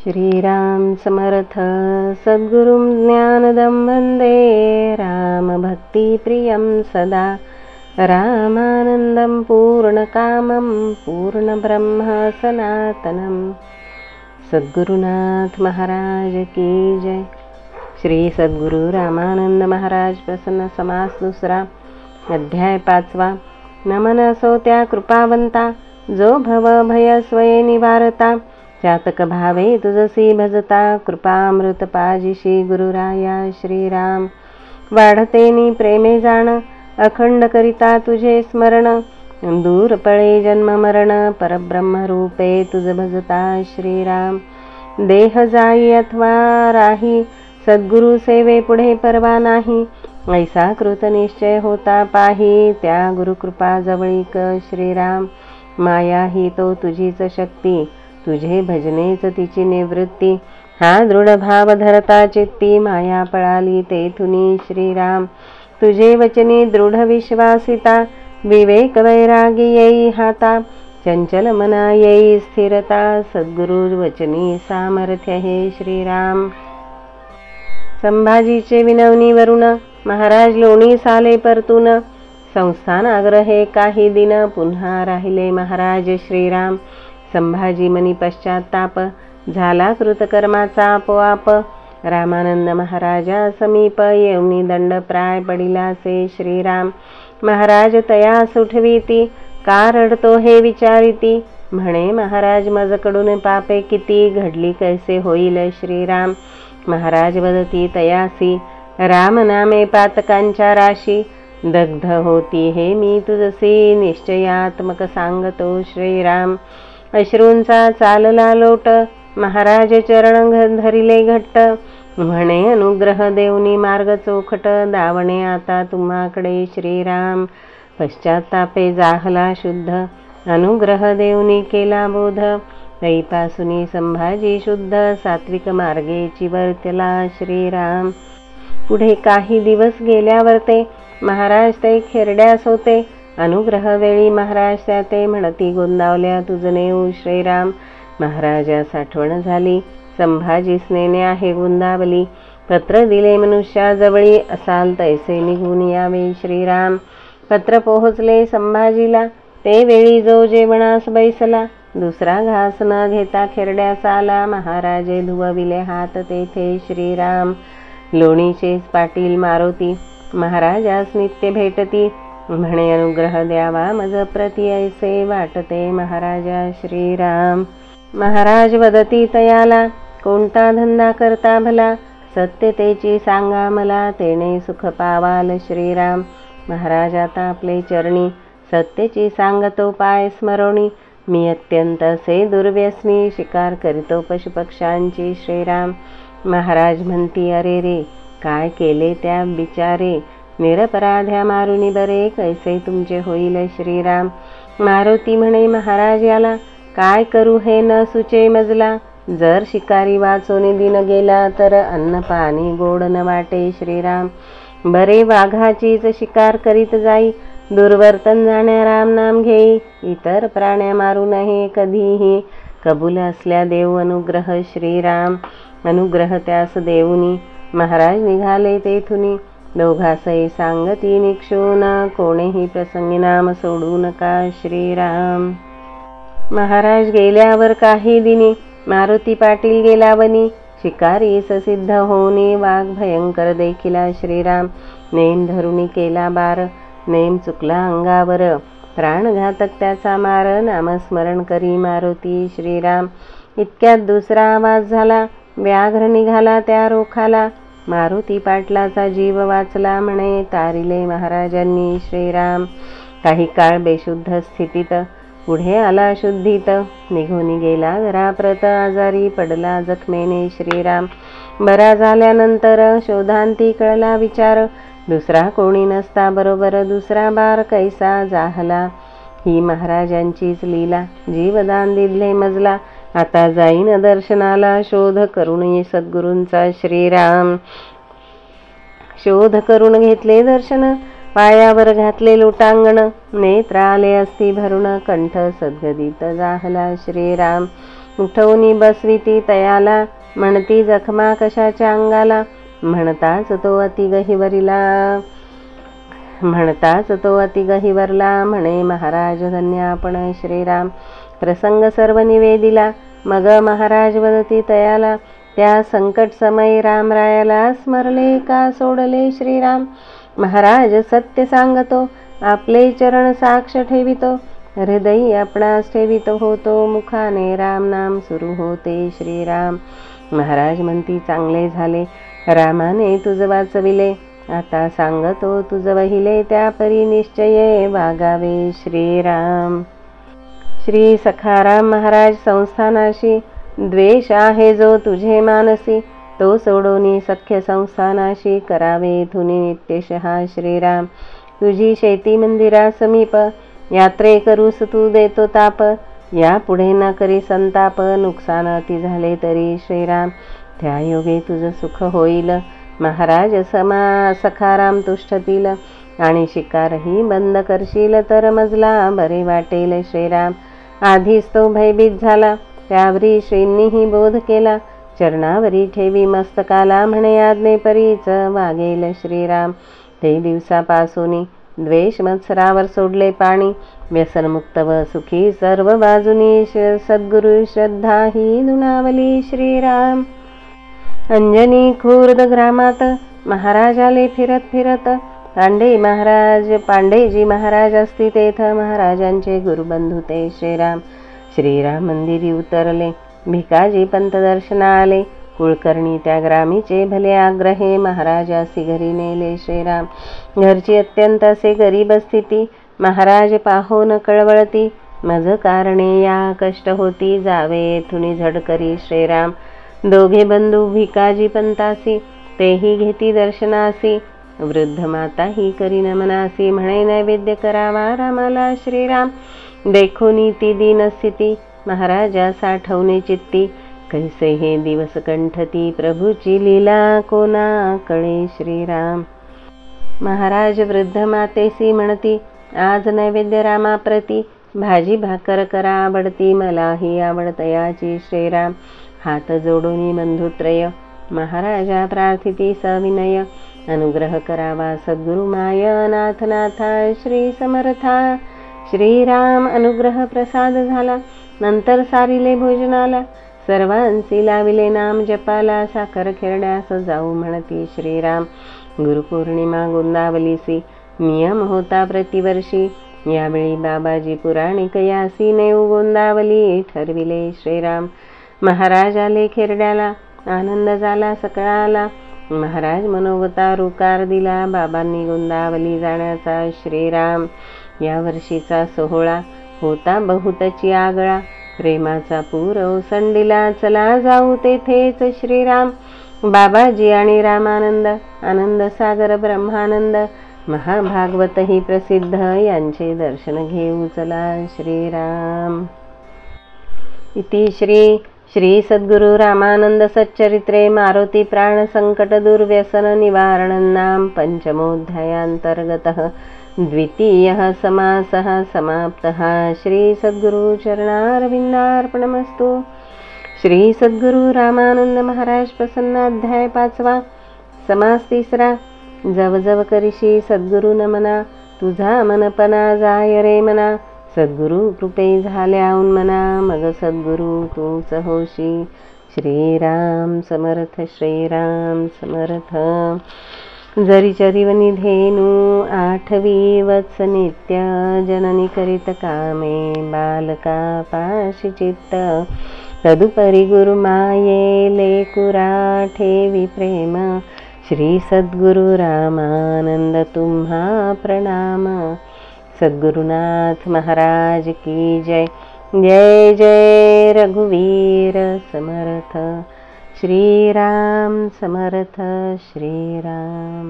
श्रीराम समर्थ सद्गुरुं ज्ञानदं वन्दे रामभक्तिप्रियं सदा रामानन्दं पूर्णकामं पूर्णब्रह्म सनातनं। सद्गुरुनाथ महाराज की जय। श्री सद्गुरु रामानंद महाराज प्रसन्न समास दुसरा अध्याय 5। नमन असो त्या कृपावंता जो भव भय स्वये निवारता चातक भावे तुझसी भजता कृपामृत पाजिशी गुरुराया श्रीराम। वाढतेनी प्रेमे जाण अखंड करिता तुझे स्मरण दूर पळे जन्म मरण परब्रह्म रूपे तुझ भजता श्रीराम। देह जाई अथवा राही सद्गुरु सेवे पुढे परवा नाही ऐसा कृत निश्चय होता पाही त्या गुरुकृपा जवळीक श्रीराम। माया ही तो तुझीच शक्ती तुझे भजनेच तिची निवृत्ती हा दृढ भाव धरता चित्ती माया पळाली तेथुनी श्रीराम। तुझे वचनी दृढ विश्वासिता विवेक वैरागी येई हाता चंचल मना येई स्थिरता सद्गुरु वचनी सामर्थ्य हे श्रीराम। संभाजीचे विनवनी वरुण महाराज लोणी साले परतून संस्थान आग्रहे काही दिन पुन्हा राहिले महाराज श्रीराम। संभाजी मनी पश्चाताप झाला कृतकर्माचा आपोआप रामानंद महाराजा समीप येऊनी दंड प्राय पडिलासे श्रीराम। महाराज तया सुठवीती का रडतो हे विचारिती म्हणे महाराज मजकडून पापे किती घडली कैसे होईल श्रीराम। महाराज वदती तयासी राम नामे पातकांच्या राशी दग्ध होती हे मी तुझसी निश्चयात्मक सांगतो श्रीराम। अश्रूंचा चालला लोट महाराज चरण धरिले घट्ट म्हणे अनुग्रह देऊनी मार्ग चोखट दावणे आता तुम्हाकडे श्रीराम। पश्चातापे जाहला शुद्ध अनुग्रह देऊनी केला बोध तैपासुनी संभाजी शुद्ध सात्विक मार्गेची वर्तला श्रीराम। पुढे काही दिवस गेल्यावर ते महाराज ते खेरड्यास होते अनुग्रह वेळी महाराज त्या ते म्हणती गोंदावल्या तुझ नेऊ श्रीराम। महाराजास आठवण झाली संभाजी स्नेने आहे गोंदावली पत्र दिले मनुष्याजवळी असाल तैसे निघून यावे श्रीराम। पत्र पोहोचले संभाजीला ते वेळी जो जेवणास बैसला दुसरा घास न घेता खेरड्यास आला महाराजे धुवविले हात तेथे श्रीराम। लोणीचे पाटील मारुती महाराजास नित्य भेटती म्हणे अनुग्रह द्यावा मज प्रति ऐसे वाटते महाराजा श्रीराम। महाराज वदती तयाला कोणता धंदा करता भला सत्यतेची सांगा मला तेने सुख पावाल श्रीराम। महाराज आता आपले चरणी सत्यची सांगतो पाय स्मरणी मी अत्यंत से दुर्व्यसनी शिकार करीतो पशुपक्ष्यांची श्रीराम। महाराज म्हणती अरे रे काय केले त्या बिचारे निरपराध्या मारुनी बरे कैसे तुमचे होईल श्रीराम। मारुती म्हणे महाराज याला काय करू हे न सुचे मजला जर शिकारी वाचोनी दिन गेला तर अन्न पाणी गोड न वाटे श्रीराम। बरे वाघाचीच शिकार करीत जाई दुर्वर्तन जाण्या राम नाम घेई इतर प्राण्या मारू नये कधीही कबूल असल्या देव अनुग्रह श्रीराम। अनुग्रह त्यास देऊनी महाराज निघाले तेथुनी दोघासही सांगती निक्षून कोणेही प्रसंगी नाम सोडू नका श्रीराम। महाराज गेल्यावर काही दिनी मारुती पाटील गेला वनी शिकारीस सिद्ध होनी वाघ भयंकर देखिला श्रीराम। नेम धरुणी केला बार नेम चुकला अंगावर प्राणघातक त्याचा मार नामस्मरण करी मारुती श्रीराम। इतक्यात दुसरा आवाज झाला व्याघ्र निघाला त्या रोखाला मारुती पाटलाचा जीव वाचला म्हणे तारिले महाराजांनी श्रीराम। काही काळ बेशुद्ध स्थितीत पुढे आला शुद्धीत निघून गेला घराप्रत आजारी पडला जखमेने श्रीराम। बरा झाल्यानंतर शोधांती कळला विचार दुसरा कोणी नसता बरोबर दुसरा बार कैसा जाहला ही महाराजांचीच लीला जीवदान दिले मजला आता जाईन दर्शनाला शोध करून सद्गुरूंचा श्रीराम। शोध करून घेतले दर्शन पायावर घातले लोटांगण नेत्र आले असती भरून कंठ सद्गदित जाहला श्रीराम। उठवणी बसविती तयाला, म्हणती जखमा कशाच्या अंगाला. म्हणताच तो अति गहिवरला, म्हणे महाराज धन्य आपण श्रीराम. प्रसंग सर्व निवेदिला, मग महाराज वदती तयाला. त्या संकट समय रामरायाला, स्मरले का सोडले श्रीराम. महाराज सत्य सांगतो, आपले चरण साक्ष ठेवितो. हृदयी आपणास ठेवितो होतो, मुखाने राम नाम सुरू होते श्रीराम. महाराज म्हणती चांगले झाले, रामाने तुझ वाचविले. आता सांगतो तुझ वहिले, त्या परी निश्चये वागावे श्रीराम. श्री सखाराम महाराज संस्थानाशी, द्वेष आहे जो तुझे मानसी. तो सोडोनी सख्य संस्थानाशी, करावे धुनी नित्यशः श्रीराम. तुझी शेती मंदिरा समीप, यात्रे करूस तू देतो ताप. या पुढे न करी संताप, नुकसान अति झाले तरी श्रीराम. त्या योगे तुझ सुख होईल, महाराज सखाराम तुष्टतील. आणि शिकारही बंद करशील, तर मजला बरे वाटेल श्रीराम. आधीच तो भयभीत झाला, त्यावरी श्रींनीही बोध केला. चरणावरी ठेवी मस्तकाला, म्हणे आज्ञेपरीच वागेल श्रीराम. ते दिवसापासून द्वेष मत्सरावर सोडले पाणी. व्यसनमुक्त व सुखी सर्व बाजूनी, सद्गुरु श्रद्धा ही दुणावली श्रीराम. अंजनी खुर्द ग्रामात महाराज आले फिरत फिरत. पांडेजी महाराज असती तेथ, महाराजांचे गुरुबंधू ते श्रीराम. श्रीराम मंदिरी उतरले, भिकाजी पंत दर्शना आले. कुळकर्णी त्या ग्रामीचे भले आग्रहे, महाराजासी घरी नेले श्रीराम. घरची अत्यंत असे गरीब स्थिती, महाराज पाहोन कळवळती. मज कारणे या कष्ट होती, जावे येथुनी झडकरी श्रीराम. दोघे बंधू भिकाजी पंतासी, तेही घेती दर्शनासी. वृद्ध माता ही करी नमनासी, म्हणे नैवेद्य करावा रामाला श्रीराम. देखोनी ती दीनस्थिती, महाराजा साठवणे चित्ती. कैसे हे दिवस कंठती, प्रभूची लीला कोणा कळे श्रीराम. महाराज वृद्ध मातेसी म्हणती, आज नैवेद्य रामाप्रती. भाजी भाकर करा आवडती, मलाही आवडतयाची श्रीराम. हात जोडोनी बंधुत्रय, महाराजा प्रार्थिती सविनय. अनुग्रह करावा सद्गुरु माय, नाथ नाथा श्री समर्था. श्रीराम अनुग्रह प्रसाद झाला, नंतर सारिले भोजनाला. सर्वांसी लाविले नाम जपाला, साखर खेरड्यास जाऊ म्हणती श्रीराम. गुरुपौर्णिमा गोंदावलीसी, नियम होता प्रतिवर्षी. यावेळी बाबाजी पुराणिक यासी, नेऊ गोंदावली ठरविले श्रीराम. महाराज आले खेरड्याला, आनंद झाला सकळाला. महाराज मनोगता रुकार दिला, बाबांनी गोंदावली जाण्याचा श्रीराम. या वर्षीचा सोहळा होता बहुतची आगळा. प्रेमाचा पूर ओसंडीला, चला जाऊ तेथेच श्रीराम. बाबाजी आणि रामानंद, आनंद सागर ब्रह्मानंद. महाभागवत ही प्रसिद्ध, यांचे दर्शन घेऊ चला श्रीराम. इति श्री सद्गुरु रामानंद सच्चरित्रे मारुती प्राण संकट दुर्व्यसन निवारणं नाम पंचमोऽध्यायान्तर्गतः द्वितीयः समासः समाप्तः. श्री सद्गुरु चरणारविंदार्पणमस्तु. श्री सद्गुरु रामानंद महाराज प्रसन्न. अध्याय 5. समास 3. जव जव करिशी सद्गुरु नमना, तुझा मनपणा जाय रे मना. सद्गुरु कृपे झाल्याहून मना, मग सद्गुरु तूच होशी. श्रीराम समर्थ, श्रीराम समर्थ. जरी चरिवनी धेनू 8वी वत्स नित्य, जननी करीत कामे बालका पाशी चित्त. तदुपरी गुरु माये लेकुरा ठेवी प्रेम. श्री सद्गुरु रामानंद तुम्हा प्रणाम. सद्गुरुनाथ महाराज की जय. जय जय रघुवीर समर्थ. श्रीराम समर्थ. श्रीराम.